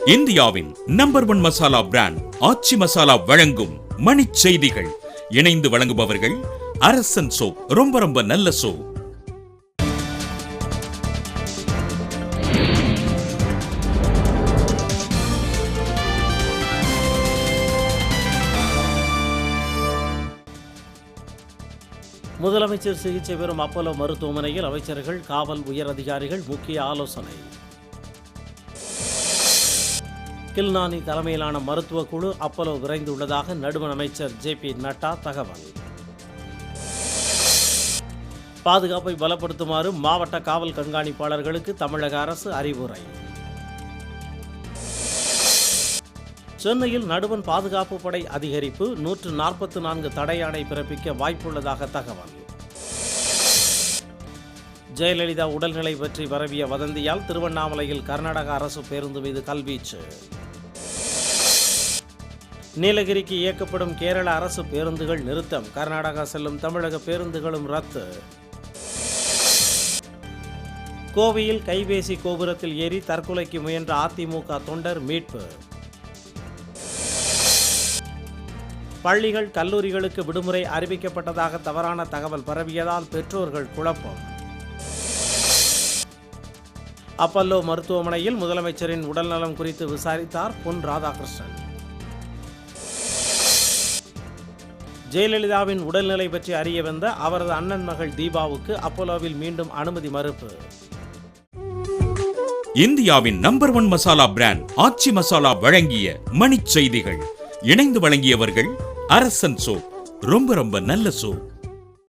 இந்தியாவின் number 1 masala brand ஆச்சி மசாலா வழங்கும் மணிச் செய்திகள். இணைந்து வழங்குபவர்கள் அரசன் சோப். ரொம்ப நல்ல சோப். முதலமைச்சர் சிகிச்சை பெறும் அப்போலோ மருத்துவமனையில் அமைச்சர்கள், காவல் உயர் அதிகாரிகள் முக்கிய ஆலோசனை. கில்னானி தலைமையிலான மருத்துவ குழு அப்போலோ விரைந்துள்ளதாக நடுவண் அமைச்சர் JP நட்டா தகவல். பாதுகாப்பை பலப்படுத்துமாறு மாவட்ட காவல் கண்காணிப்பாளர்களுக்கு தமிழக அரசு அறிவுரை. சென்னையில் நடுவண் பாதுகாப்பு படை அதிகரிப்பு, 144 தடையாணை பிறப்பிக்க வாய்ப்புள்ளதாக தகவல். ஜெயலலிதா உடல்நிலை பற்றி பரவிய வதந்தியால் திருவண்ணாமலையில் கர்நாடக அரசு பேருந்து மீது கல்வீச்சு. நீலகிரிக்கு இயக்கப்படும் கேரள அரசு பேருந்துகள் நிறுத்தம், கர்நாடகா செல்லும் தமிழக பேருந்துகளும் ரத்து. கோவையில் கைபேசி கோபுரத்தில் ஏறி தற்கொலைக்கு முயன்ற அதிமுக தொண்டர் மீட்பு. பள்ளிகள், கல்லூரிகளுக்கு விடுமுறை அறிவிக்கப்பட்டதாக தவறான தகவல் பரவியதால் பெற்றோர்கள் குழப்பம். அப்பல்லோ மருத்துவமனையில் முதலமைச்சரின் உடல்நலம் குறித்து விசாரித்தார் பொன் ராதாகிருஷ்ணன். ஜெயலலிதாவின் உடல்நிலை பற்றி அறிய வந்த அவரது அண்ணன் மகள் தீபாவுக்கு அப்பல்லோவில் மீண்டும் அனுமதி மறுப்பு. இந்தியாவின் நம்பர் 1 மசாலா பிராண்ட் ஆச்சி மசாலா வழங்கிய மணிச் செய்திகள். இணைந்து வழங்கியவர்கள் அரசன் சோப். ரொம்ப நல்ல சோப்.